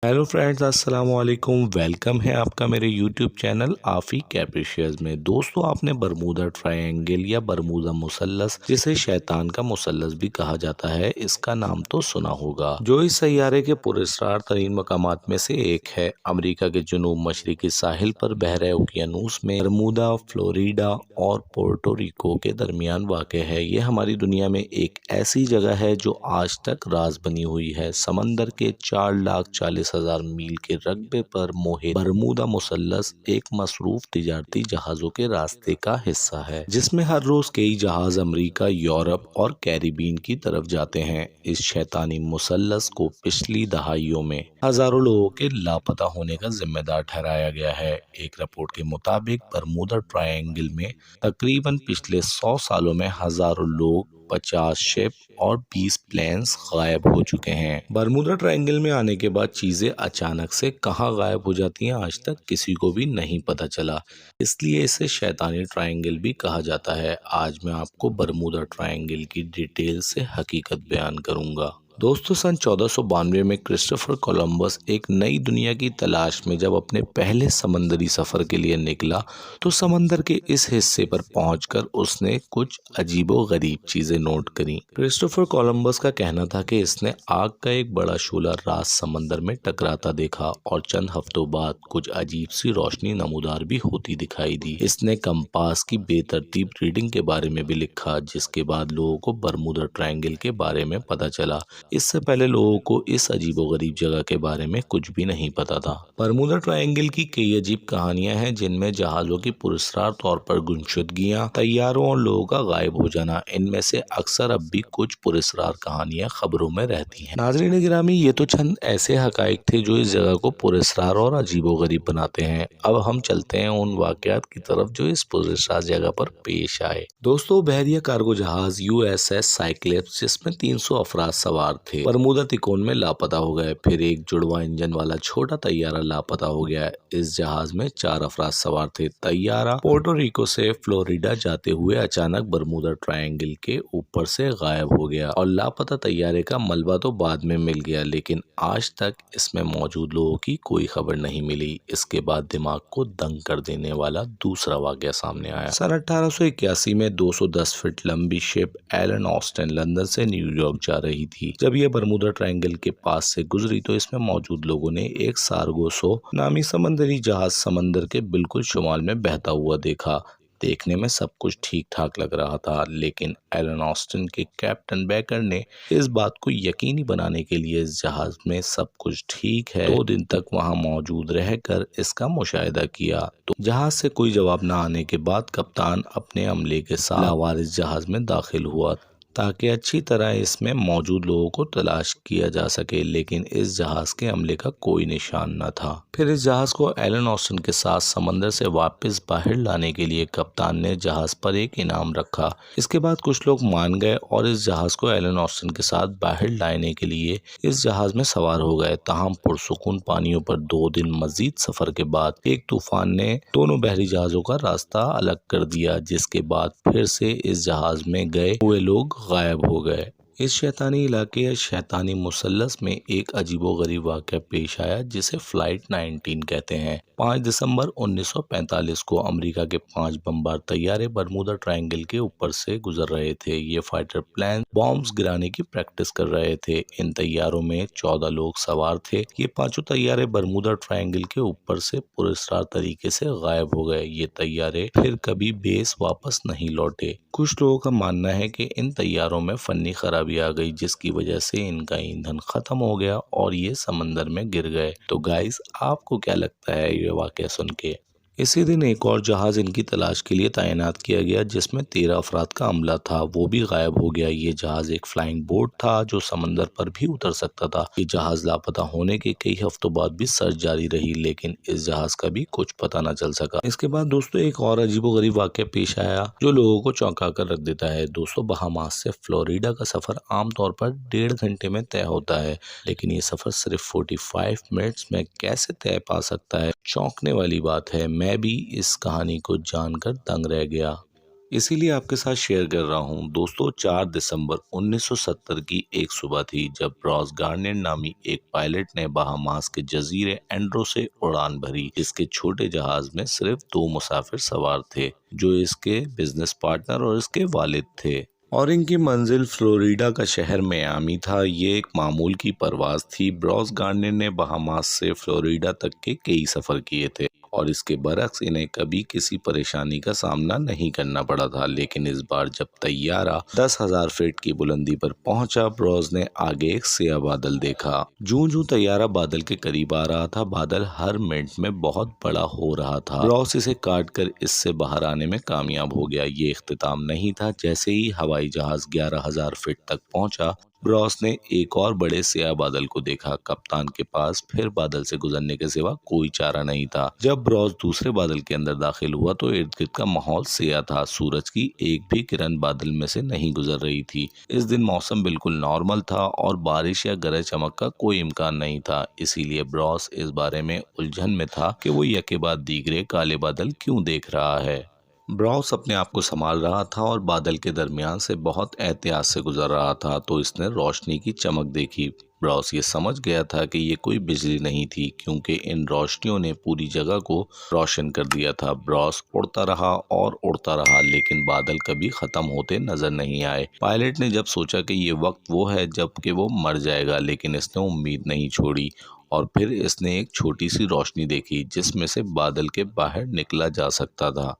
Hello friends, अस्सलाम वालेकुम। Welcome है आपका मेरे यूट्यूब चैनल आफी कैप्रिशियस में। दोस्तों, आपने बरमूदा ट्रायंगल या बरमूदा मुसल्लस, जिसे शैतान का मुसल्लस भी कहा जाता है, इसका नाम तो सुना होगा, जो इस सैयारे के पुरस्कार तरीन मकामात में से एक है। अमेरिका के जुनूब मशरकी साहिल पर बहरे उकियानूस में बरमूदा, फ्लोरिडा और पोर्टो रिको के दरमियान वाक़ है। ये हमारी दुनिया में एक ऐसी जगह है जो आज तक राज बनी हुई है। समंदर के 4,40,000 मील के रकबे पर मोहित बरमूदा मुसल्लस एक मसरूफ तिजारती जहाज़ों के रास्ते का हिस्सा है, जिसमें हर रोज कई जहाज अमेरिका, यूरोप और कैरिबियन की तरफ जाते हैं। इस शैतानी मुसल्लस को पिछली दहाइयों में हजारों लोगों के लापता होने का जिम्मेदार ठहराया गया है। एक रिपोर्ट के मुताबिक बरमूदा ट्रायंगल में तकरीबन पिछले 100 सालों में हजारों लोग, 50 शिप और 20 प्लेन्स गायब हो चुके हैं। बरमूदा ट्रायंगल में आने के बाद चीजें अचानक से कहां गायब हो जाती हैं, आज तक किसी को भी नहीं पता चला। इसलिए इसे शैतानी ट्रायंगल भी कहा जाता है। आज मैं आपको बरमूदा ट्रायंगल की डिटेल से हकीकत बयान करूंगा। दोस्तों, सन 1492 में क्रिस्टोफर कोलंबस एक नई दुनिया की तलाश में जब अपने पहले समंदरी सफर के लिए निकला, तो समंदर के इस हिस्से पर पहुंचकर उसने कुछ अजीबो गरीब चीजें नोट करी। क्रिस्टोफर कोलंबस का कहना था कि इसने आग का एक बड़ा शोला रात समंदर में टकराता देखा और चंद हफ्तों बाद कुछ अजीब सी रोशनी नमूदार भी होती दिखाई दी। इसने कंपास की बेतरतीब रीडिंग के बारे में भी लिखा, जिसके बाद लोगों को बरमूदा ट्रायंगल के बारे में पता चला। इससे पहले लोगों को इस अजीबोगरीब जगह के बारे में कुछ भी नहीं पता था। बरमूदा ट्रायंगल की कई अजीब कहानियां हैं, जिनमें जहाजों की पुरस्कार तौर पर गुमशुदगियां, तैयारों और लोगों का गायब हो जाना, इनमें से अक्सर अब भी कुछ पुरस्कार कहानियां खबरों में रहती हैं। नाज़रीन गिरामी, ये तो चंद ऐसे हकाइक थे जो इस जगह को पुरस्कार और अजीबोगरीब बनाते हैं। अब हम चलते हैं उन वाकयात की तरफ जो इस पुरस्कार जगह पर पेश आए। दोस्तों, बहरिया कार्गो जहाज USS साइक्लोप्स, जिसमें 300 अफराद सवार थे, बरमूदा तिकोन में लापता हो गए। फिर एक जुड़वा इंजन वाला छोटा तैयारा लापता हो गया। इस जहाज में 4 अफराद सवार थे। तैयारा पोर्टो रिको से फ्लोरिडा जाते हुए अचानक बरमूदा ट्रायंगल के ऊपर से गायब हो गया और लापता तैयारे का मलबा तो बाद में मिल गया, लेकिन आज तक इसमें मौजूद लोगों की कोई खबर नहीं मिली। इसके बाद दिमाग को दंग कर देने वाला दूसरा वाकया सामने आया। सन 1881 में 210 फीट लंबी शिप एलन ऑस्टिन लंदन से न्यूयॉर्क जा रही थी। जब यह बरमूदा ट्रायंगल के पास से गुजरी तो इसमें मौजूद लोगों ने एक सार्गोसो नामी समंदरी जहाज समंदर के बिल्कुल शुमाल में बहता हुआ देखा। देखने में सब कुछ ठीक ठाक लग रहा था, लेकिन एलन ऑस्टिन के कैप्टन बेकर ने इस बात को यकीनी बनाने के लिए इस जहाज में सब कुछ ठीक है 2 दिन तक वहां मौजूद रहकर इसका मुशाहिदा किया। तो जहाज से कोई जवाब न आने के बाद कप्तान अपने अमले के साथ लावारिस जहाज में दाखिल हुआ ताकि अच्छी तरह इसमें मौजूद लोगों को तलाश किया जा सके, लेकिन इस जहाज के अमले का कोई निशान न था। फिर इस जहाज को एलन ऑस्टिन के साथ समंदर से वापस बाहर लाने के लिए कप्तान ने जहाज पर एक इनाम रखा। इसके बाद कुछ लोग मान गए और इस जहाज को एलन ऑस्टिन के साथ बाहर लाने के लिए इस जहाज में सवार हो गए। ताहम पुरसुकून पानियों पर 2 दिन मजीद सफर के बाद एक तूफान ने दोनों बहरी जहाजों का रास्ता अलग कर दिया, जिसके बाद फिर से इस जहाज में गए हुए लोग गायब हो गए। इस शैतानी इलाके या शैतानी मुसल्लस में एक अजीबोगरीब वाक़या पेश आया, जिसे फ्लाइट 19 कहते हैं। 5 दिसंबर 1945 को अमेरिका के 5 बमबार तैयारे बरमूदा ट्रायंगल के ऊपर से गुजर रहे थे। ये फाइटर प्लेन बॉम्ब्स गिराने की प्रैक्टिस कर रहे थे। इन तैयारों में 14 लोग सवार थे। ये पांचों तैयारे बरमूदा ट्रायंगल के ऊपर से पुरस्कार तरीके से गायब हो गए। ये तैयारे फिर कभी बेस वापस नहीं लौटे। कुछ लोगों का मानना है कि इन तैयारों में फन्नी खराबी आ गई, जिसकी वजह से इनका ईंधन खत्म हो गया और ये समंदर में गिर गए। तो गाइस, आपको क्या लगता है ये वाकया सुन के? इसी दिन एक और जहाज इनकी तलाश के लिए तैनात किया गया, जिसमें 13 अफराद का अमला था। वो भी गायब हो गया। ये जहाज एक फ्लाइंग बोट था जो समंदर पर भी उतर सकता था। ये जहाज लापता होने के कई हफ्तों बाद भी सर्च जारी रही, लेकिन इस जहाज का भी कुछ पता न चल सका। इसके बाद दोस्तों एक और अजीबोगरीब वाकया पेश आया जो लोगों को चौंका कर रख देता है। दोस्तों, बहामास से फ्लोरिडा का सफर आमतौर पर 1.5 घंटे में तय होता है, लेकिन ये सफर सिर्फ 45 मिनट्स में कैसे तय पा सकता है, चौंकने वाली बात है। मैं भी इस कहानी को जानकर दंग रह गया। इसीलिए आपके साथ शेयर कर रहा हूँ। दोस्तों 4 दिसंबर 1970 की एक सुबह थी जब रॉस गार्नियर नामी एक पायलट ने बहामास के जजीरे एंड्रो से उड़ान भरी। इसके छोटे जहाज में सिर्फ 2 मुसाफिर सवार थे, जो इसके बिजनेस पार्टनर और इसके वालिद थे, और इनकी मंजिल फ्लोरिडा का शहर मियामी था। ये एक मामूल की परवाज थी। ब्रॉस गार्नियर ने बहामास से फ्लोरिडा तक के कई सफ़र किए थे और इसके बरक्स इन्हें कभी किसी परेशानी का सामना नहीं करना पड़ा था। लेकिन इस बार जब तैयारा 10,000 फीट की बुलंदी पर पहुंचा, ब्रॉस ने आगे एक स्याह बादल देखा। जूं-जूं तैयारा बादल के करीब आ रहा था, बादल हर मिनट में बहुत बड़ा हो रहा था। ब्रॉस इसे काट कर इससे बाहर आने में कामयाब हो गया। ये इख्तिताम नहीं था। जैसे ही हवाई जहाज 11,000 फीट तक पहुंचा, ब्रॉस ने एक और बड़े स्याह बादल को देखा। कप्तान के पास फिर बादल से गुजरने के सिवा कोई चारा नहीं था। जब ब्रॉस दूसरे बादल के अंदर दाखिल हुआ तो इर्द गिर्द का माहौल स्याह था। सूरज की एक भी किरण बादल में से नहीं गुजर रही थी। इस दिन मौसम बिल्कुल नॉर्मल था और बारिश या गरज चमक का कोई इम्कान नहीं था। इसीलिए ब्रॉस इस बारे में उलझन में था कि वो यके बाद दीगरे काले बादल क्यों देख रहा है। ब्रॉस अपने आप को संभाल रहा था और बादल के दरमियान से बहुत एहतियात से गुजर रहा था तो इसने रोशनी की चमक देखी। ब्रॉस ये समझ गया था कि ये कोई बिजली नहीं थी, क्योंकि इन रोशनियों ने पूरी जगह को रोशन कर दिया था। ब्रॉस उड़ता रहा और उड़ता रहा, लेकिन बादल कभी खत्म होते नजर नहीं आए। पायलट ने जब सोचा कि ये वक्त वो है जबकि वो मर जाएगा, लेकिन इसने उम्मीद नहीं छोड़ी और फिर इसने एक छोटी सी रोशनी देखी जिसमें से बादल के बाहर निकला जा सकता था।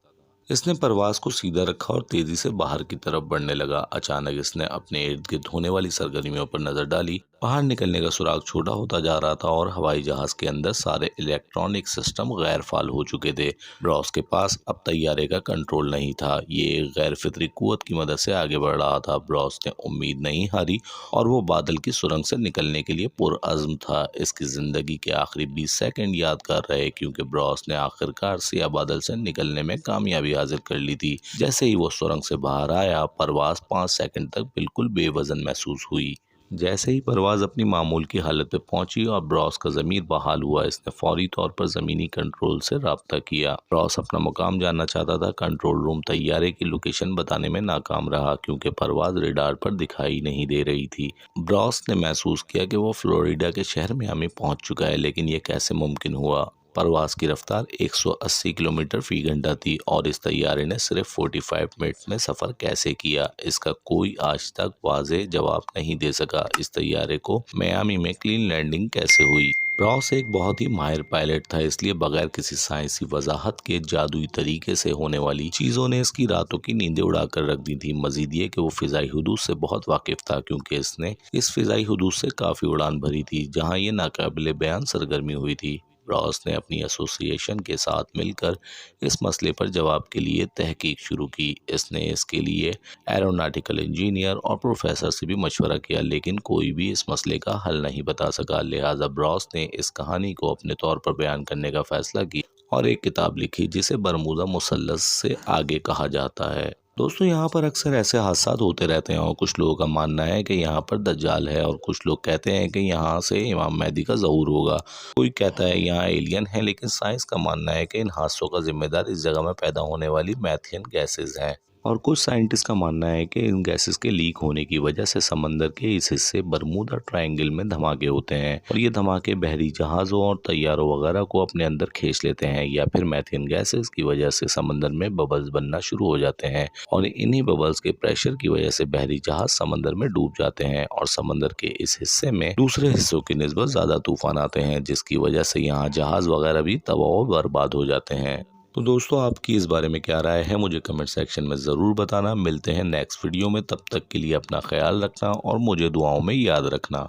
इसने परवाज को सीधा रखा और तेजी से बाहर की तरफ बढ़ने लगा। अचानक इसने अपने इर्द गिर्द होने वाली सरगर्मियों पर नजर डाली। बाहर निकलने का सुराग छोटा होता जा रहा था और हवाई जहाज के अंदर सारे इलेक्ट्रॉनिक सिस्टम गैर फाल हो चुके थे। ब्रॉस के पास अब तैयारे का कंट्रोल नहीं था। ये एक गैर फितरी कुव्वत की मदद से आगे बढ़ रहा था। ब्रॉस ने उम्मीद नहीं हारी और वो बादल की सुरंग से निकलने के लिए पुरअज़्म था। इसकी जिंदगी के आखिरी 20 सेकंड यादगार रहे, क्योंकि ब्रॉस ने आखिरकार स्याह बादल से निकलने में कामयाबी हासिल कर ली थी। जैसे ही वो सुरंग से बाहर आया, परवाज 5 सेकंड तक बिल्कुल बेवजन महसूस हुई। जैसे ही परवाज अपनी मामूल की हालत पे पहुंची और ब्रॉस का ज़मीर बहाल हुआ, इसने फौरी तौर पर ज़मीनी कंट्रोल से राब्ता किया। ब्रॉस अपना मुकाम जानना चाहता था। कंट्रोल रूम तैयारे की लोकेशन बताने में नाकाम रहा, क्योंकि परवाज रेडार पर दिखाई नहीं दे रही थी। ब्रॉस ने महसूस किया कि वो फ्लोरिडा के शहर मियामी पहुंच चुका है, लेकिन ये कैसे मुमकिन हुआ। परवाज की रफ्तार 180 किलोमीटर फी घंटा थी और इस तैयारे ने सिर्फ 45 मिनट में सफ़र कैसे किया, इसका कोई आज तक वाज़ेह जवाब नहीं दे सका। इस तैयारे को मियामी में क्लीन लैंडिंग कैसे हुई। ब्रॉस एक बहुत ही माहिर पायलट था, इसलिए बगैर किसी साइंसी वजाहत के जादुई तरीके से होने वाली चीज़ों ने इसकी रातों की नींदें उड़ा कर रख दी थी। मजीद ये कि वो फ़िज़ाई हुदूद से बहुत वाकिफ़ था, क्योंकि इसने इस फ़िज़ाई हुदूद से काफ़ी उड़ान भरी थी जहाँ ये नाकाबिले बयान सरगर्मी हुई थी। ब्रॉस ने अपनी एसोसिएशन के साथ मिलकर इस मसले पर जवाब के लिए तहकीक शुरू की। इसने इसके लिए एरोनॉटिकल इंजीनियर और प्रोफेसर से भी मशवरा किया, लेकिन कोई भी इस मसले का हल नहीं बता सका। लिहाजा ब्रॉस ने इस कहानी को अपने तौर पर बयान करने का फैसला किया और एक किताब लिखी जिसे बरमूदा मुसल्लस से आगे कहा जाता है। दोस्तों, यहाँ पर अक्सर ऐसे हादसात होते रहते हैं और कुछ लोगों का मानना है कि यहाँ पर दज्जाल है और कुछ लोग कहते हैं कि यहाँ से इमाम मेहदी का ज़हूर होगा। कोई कहता है यहाँ एलियन है, लेकिन साइंस का मानना है कि इन हादसों का जिम्मेदार इस जगह में पैदा होने वाली मैथियन गैसेज हैं। और कुछ साइंटिस्ट का मानना है कि इन गैसेस के लीक होने की वजह से समंदर के इस हिस्से बरमूदा ट्रायंगल में धमाके होते हैं और ये धमाके बहरी जहाज़ों और तैयारों वगैरह को अपने अंदर खींच लेते हैं, या फिर मैथियन गैसेस की वजह से समंदर में बबल्स बनना शुरू हो जाते हैं और इन्हीं बबल्स के प्रेशर की वजह से बहरी जहाज समंदर में डूब जाते हैं और समंदर के इस हिस्से में दूसरे हिस्सों की निस्बत ज़्यादा तूफान आते हैं, जिसकी वजह से यहाँ जहाज वगैरह भी तबाह और बर्बाद हो जाते हैं। तो दोस्तों, आपकी इस बारे में क्या राय है, मुझे कमेंट सेक्शन में ज़रूर बताना। मिलते हैं नेक्स्ट वीडियो में, तब तक के लिए अपना ख्याल रखना और मुझे दुआओं में याद रखना।